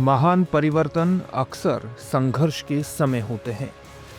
महान परिवर्तन अक्सर संघर्ष के समय होते हैं।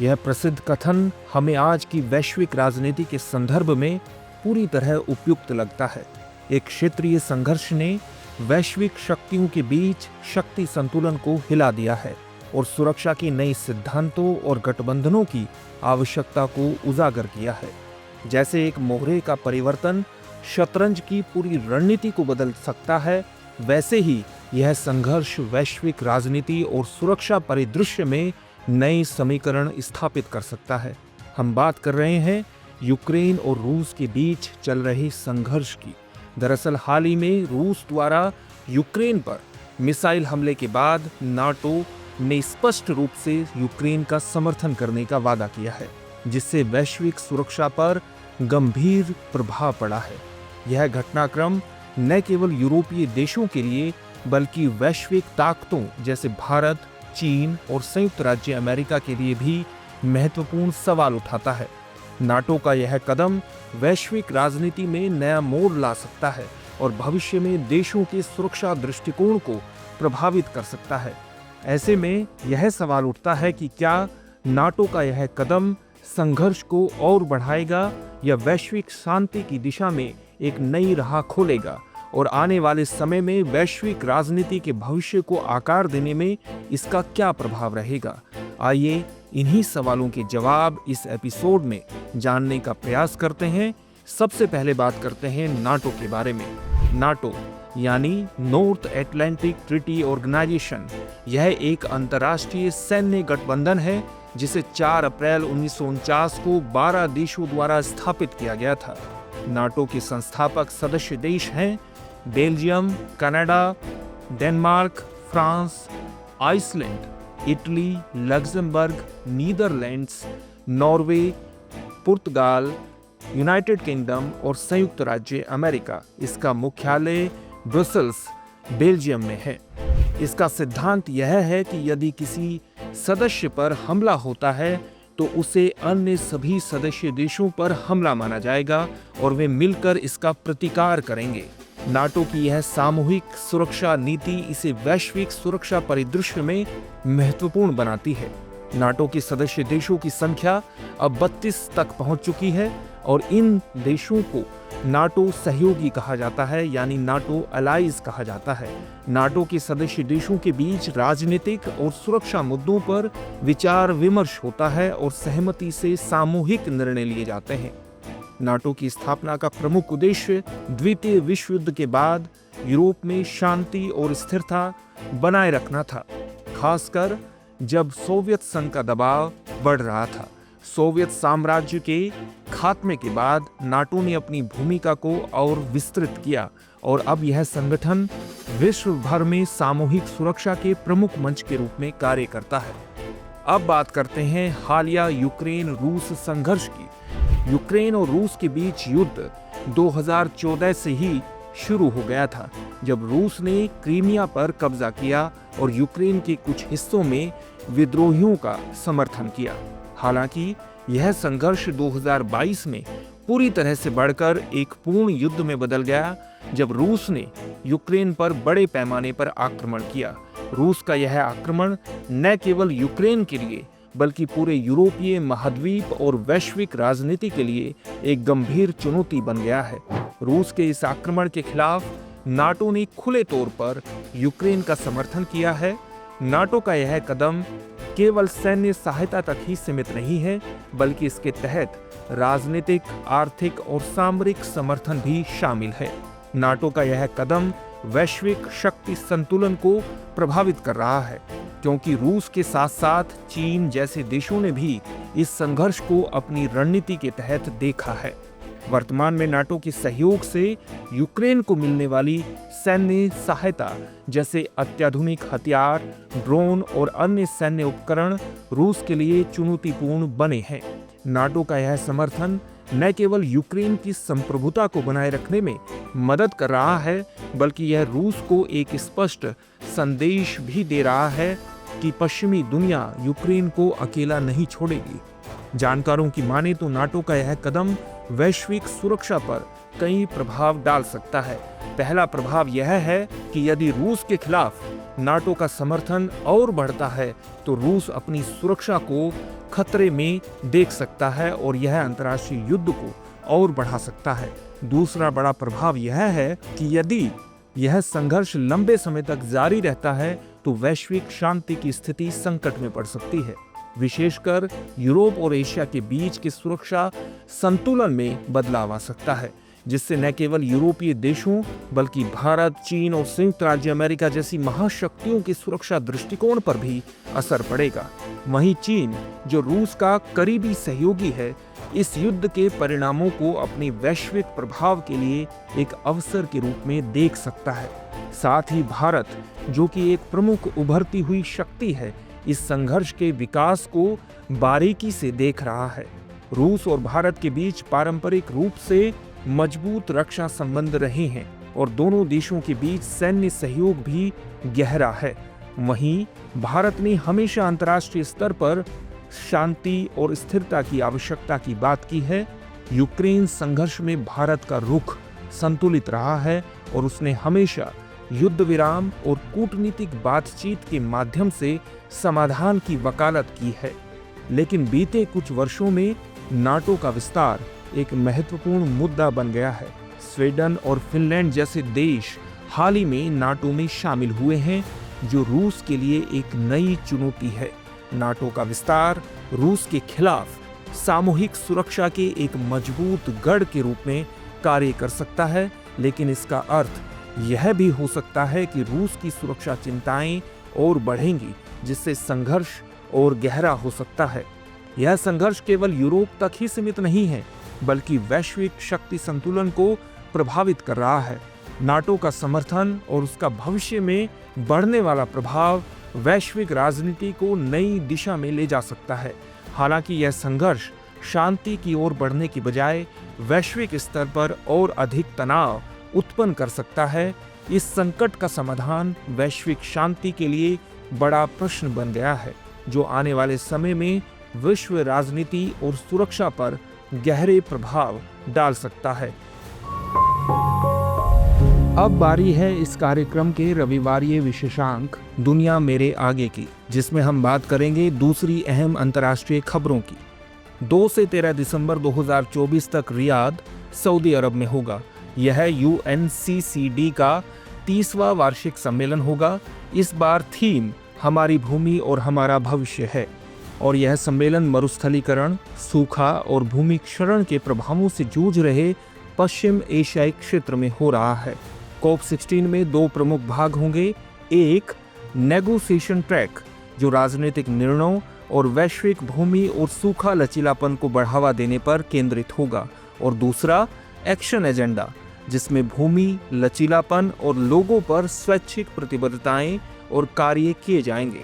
यह प्रसिद्ध कथन हमें आज की वैश्विक राजनीति के संदर्भ में पूरी तरह उपयुक्त लगता है। एक क्षेत्रीय संघर्ष ने वैश्विक शक्तियों के बीच शक्ति संतुलन को हिला दिया है और सुरक्षा के नए सिद्धांतों और गठबंधनों की आवश्यकता को उजागर किया है। जैसे एक मोहरे का परिवर्तन शतरंज की पूरी रणनीति को बदल सकता है, वैसे ही यह संघर्ष वैश्विक राजनीति और सुरक्षा परिदृश्य में नए समीकरण स्थापित कर सकता है। हम बात कर रहे हैं यूक्रेन और रूस के बीच चल रहे संघर्ष की। दरअसल हाल ही में रूस द्वारा यूक्रेन पर मिसाइल हमले के बाद नाटो ने स्पष्ट रूप से यूक्रेन का समर्थन करने का वादा किया है, जिससे वैश्विक सुरक्षा पर गंभीर प्रभाव पड़ा है। यह घटनाक्रम न केवल यूरोपीय देशों के लिए बल्कि वैश्विक ताकतों जैसे भारत, चीन और संयुक्त राज्य अमेरिका के लिए भी महत्वपूर्ण सवाल उठाता है। नाटो का यह कदम वैश्विक राजनीति में नया मोड़ ला सकता है और भविष्य में देशों के सुरक्षा दृष्टिकोण को प्रभावित कर सकता है। ऐसे में यह सवाल उठता है कि क्या नाटो का यह कदम संघर्ष को और बढ़ाएगा या वैश्विक शांति की दिशा में एक नई राह खोलेगा और आने वाले समय में वैश्विक राजनीति के भविष्य को आकार देने में इसका क्या प्रभाव रहेगा। आइए इन्हीं सवालों के जवाब इस एपिसोड में जानने का प्रयास करते हैं। सबसे पहले बात करते हैं नाटो के बारे में। नाटो यानी नॉर्थ एटलांटिक ट्रीटी ऑर्गेनाइजेशन, यह एक अंतर्राष्ट्रीय सैन्य गठबंधन है जिसे 4 अप्रैल 1949 को 12 देशों द्वारा स्थापित किया गया था। नाटो के संस्थापक सदस्य देश हैं Belgium, Canada, Denmark, France, Iceland, Italy, Luxembourg, Netherlands, Norway, पुर्तगाल, यूनाइटेड किंगडम और संयुक्त राज्य अमेरिका। इसका मुख्यालय ब्रसेल्स, बेल्जियम में है। इसका सिद्धांत यह है कि यदि किसी सदस्य पर हमला होता है तो उसे अन्य सभी सदस्य देशों पर हमला माना जाएगा और वे मिलकर इसका प्रतिकार करेंगे। नाटो की यह सामूहिक सुरक्षा नीति इसे वैश्विक सुरक्षा परिदृश्य में महत्वपूर्ण बनाती है। नाटो के सदस्य देशों की संख्या अब 32 तक पहुंच चुकी है और इन देशों को नाटो सहयोगी कहा जाता है, यानी नाटो अलाइज कहा जाता है। नाटो के सदस्य देशों के बीच राजनीतिक और सुरक्षा मुद्दों पर विचार विमर्श होता है और सहमति से सामूहिक निर्णय लिए जाते हैं। नाटो की स्थापना का प्रमुख उद्देश्य द्वितीय विश्व युद्ध के बाद यूरोप में शांति और स्थिरता बनाए रखना था, खासकर जब सोवियत संघ का दबाव बढ़ रहा था। सोवियत साम्राज्य के खात्मे के बाद नाटो ने अपनी भूमिका को और विस्तृत किया और अब यह संगठन विश्व भर में सामूहिक सुरक्षा के प्रमुख मंच के रूप में कार्य करता है। अब बात करते हैं हालिया यूक्रेन रूस संघर्ष की। यूक्रेन और रूस के बीच युद्ध 2014 से ही शुरू हो गया था, जब रूस ने क्रीमिया पर कब्जा किया और यूक्रेन के कुछ हिस्सों में विद्रोहियों का समर्थन किया। हालांकि यह संघर्ष 2022 में पूरी तरह से बढ़कर एक पूर्ण युद्ध में बदल गया, जब रूस ने यूक्रेन पर बड़े पैमाने पर आक्रमण किया। रूस का यह आक्रमण न केवल यूक्रेन के लिए बल्कि पूरे यूरोपीय महाद्वीप और वैश्विक राजनीति के लिए एक गंभीर चुनौती बन गया है। रूस के इस आक्रमण के खिलाफ नाटो ने खुले तौर पर यूक्रेन का समर्थन किया है। नाटो का यह कदम केवल सैन्य सहायता तक ही सीमित नहीं है, बल्कि इसके तहत राजनीतिक, आर्थिक और सामरिक समर्थन भी शामिल है। नाटो का यह कदम वैश्विक शक्ति संतुलन को प्रभावित कर रहा है, क्योंकि रूस के साथ साथ चीन जैसे देशों ने भी इस संघर्ष को अपनी रणनीति के तहत देखा है। वर्तमान में नाटो के सहयोग से यूक्रेन को मिलने वाली सैन्य सहायता जैसे अत्याधुनिक हथियार, ड्रोन और अन्य सैन्य उपकरण रूस के लिए चुनौतीपूर्ण बने हैं। नाटो का यह समर्थन न केवल यूक्रेन की संप्रभुता को बनाए रखने में मदद कर रहा है, बल्कि यह रूस को एक स्पष्ट संदेश भी दे रहा है कि पश्चिमी दुनिया यूक्रेन को अकेला नहीं छोड़ेगी। जानकारों की माने तो नाटो का यह कदम वैश्विक सुरक्षा पर कई प्रभाव डाल सकता है। पहला प्रभाव यह है कि यदि रूस के खिलाफ नाटो का समर्थन और बढ़ता है तो रूस अपनी सुरक्षा को खतरे में देख सकता है और यह अंतर्राष्ट्रीय युद्ध को और बढ़ा सकता है। दूसरा बड़ा प्रभाव यह है कि यदि यह संघर्ष लंबे समय तक जारी रहता है तो वैश्विक शांति की स्थिति संकट में पड़ सकती है। विशेषकर यूरोप और एशिया के बीच के सुरक्षा संतुलन में बदलाव आ सकता है, जिससे न केवल यूरोपीय देशों बल्कि भारत, चीन और संयुक्त राज्य अमेरिका जैसी महाशक्तियों के सुरक्षा दृष्टिकोण पर भी असर पड़ेगा। वहीं चीन, जो रूस का करीबी सहयोगी है, इस युद्ध के परिणामों को अपने वैश्विक प्रभाव के लिए एक अवसर के रूप में देख सकता है। साथ ही भारत, जो कि एक प्रमुख उभरती हुई शक्ति है, इस संघर्ष के विकास को बारीकी से देख रहा है। रूस और भारत के बीच पारंपरिक रूप से मजबूत रक्षा संबंध रहे हैं और दोनों देशों के बीच सैन्य सहयोग भी गहरा है। वहीं भारत ने हमेशा अंतर्राष्ट्रीय स्तर पर शांति और स्थिरता की आवश्यकता की बात की है। यूक्रेन संघर्ष में भारत का रुख संतुलित रहा है और उसने हमेशा युद्ध विराम और कूटनीतिक बातचीत के माध्यम से समाधान की वकालत की है। लेकिन बीते कुछ वर्षों में नाटो का विस्तार एक महत्वपूर्ण मुद्दा बन गया है। स्वीडन और फिनलैंड जैसे देश हाल ही में नाटो में शामिल हुए हैं, जो रूस के लिए एक नई चुनौती है। नाटो का विस्तार रूस के खिलाफ सामूहिक सुरक्षा के एक मजबूत गढ़ के रूप में कार्य कर सकता है, लेकिन इसका अर्थ यह भी हो सकता है कि रूस की सुरक्षा चिंताएं और बढ़ेंगी, जिससे संघर्ष और गहरा हो सकता है। यह संघर्ष केवल यूरोप तक ही सीमित नहीं है, बल्कि वैश्विक शक्ति संतुलन को प्रभावित कर रहा है। नाटो का समर्थन और उसका भविष्य में बढ़ने वाला प्रभाव वैश्विक राजनीति को नई दिशा में ले जा सकता है। हालांकि यह संघर्ष शांति की ओर बढ़ने की बजाय वैश्विक स्तर पर और अधिक तनाव उत्पन्न कर सकता है। इस संकट का समाधान वैश्विक शांति के लिए बड़ा प्रश्न बन गया है, जो आने वाले समय में विश्व राजनीति और सुरक्षा पर गहरे प्रभाव डाल सकता है। अब बारी है इस कार्यक्रम के रविवारीय विशेषांक दुनिया मेरे आगे की, जिसमें हम बात करेंगे दूसरी अहम अंतर्राष्ट्रीय खबरों की। 2 से 13 दिसंबर 2024 तक रियाद, सऊदी अरब में होगा। यह UNCCD का 30वां वार्षिक सम्मेलन होगा। इस बार थीम हमारी भूमि और हमारा भविष्य है और यह सम्मेलन मरुस्थलीकरण, सूखा और भूमि क्षरण के प्रभावों से जूझ रहे पश्चिम एशियाई क्षेत्र में हो रहा है। COP16 में 2 प्रमुख भाग होंगे। एक नेगोशिएशन ट्रैक, जो राजनीतिक निर्णयों और वैश्विक भूमि और सूखा लचीलापन को बढ़ावा देने पर केंद्रित होगा, और दूसरा एक्शन एजेंडा, जिसमें भूमि, लचीलापन और लोगों पर स्वैच्छिक प्रतिबद्धताएं और कार्य किए जाएंगे।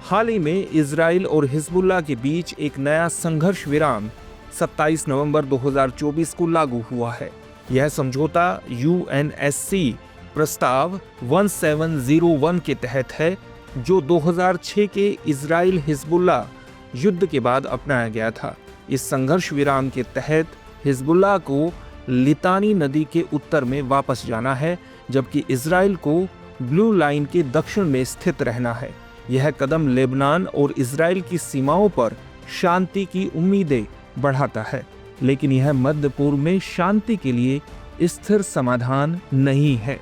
हाल ही में इजराइल और हिजबुल्लाह के बीच एक नया संघर्ष विराम 27 नवंबर 2024 को लागू हुआ है। यह समझौता UNSC प्रस्ताव 1701 के तहत है, जो 2006 के इजराइल हिजबुल्लाह युद्ध के बाद अपनाया गया था। इस संघर्ष विराम के तहत हिजबुल्लाह को लितानी नदी के उत्तर में वापस जाना है, जबकि इजराइल को ब्लू लाइन के दक्षिण में स्थित रहना है। यह कदम लेबनान और इजराइल की सीमाओं पर शांति की उम्मीदें बढ़ाता है, लेकिन यह मध्य पूर्व में शांति के लिए स्थिर समाधान नहीं है।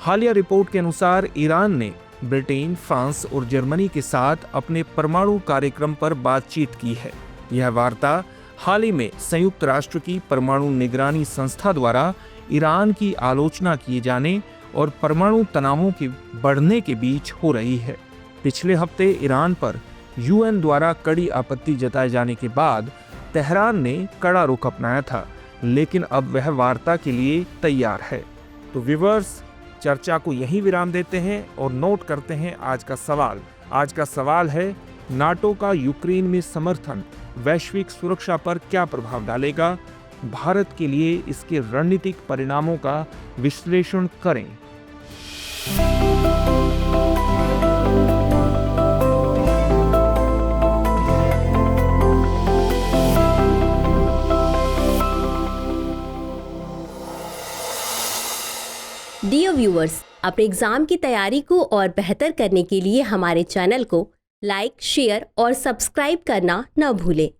हालिया रिपोर्ट के अनुसार ईरान ने ब्रिटेन, फ्रांस और जर्मनी के साथ अपने परमाणु कार्यक्रम पर बातचीत की है। यह वार्ता हाल ही में संयुक्त राष्ट्र की परमाणु निगरानी संस्था द्वारा ईरान की आलोचना किए जाने और परमाणु तनावों के बढ़ने के बीच हो रही है। पिछले हफ्ते ईरान पर UN द्वारा कड़ी आपत्ति जताए जाने के बाद तेहरान ने कड़ा रुख अपनाया था, लेकिन अब वह वार्ता के लिए तैयार है। तो व्यूअर्स, चर्चा को यहीं विराम देते हैं और नोट करते हैं आज का सवाल। आज का सवाल है, नाटो का यूक्रेन में समर्थन वैश्विक सुरक्षा पर क्या प्रभाव डालेगा? भारत के लिए इसके रणनीतिक परिणामों का विश्लेषण करें। Dear viewers, अपने एग्जाम की तैयारी को और बेहतर करने के लिए हमारे चैनल को लाइक, शेयर और सब्सक्राइब करना न भूलें।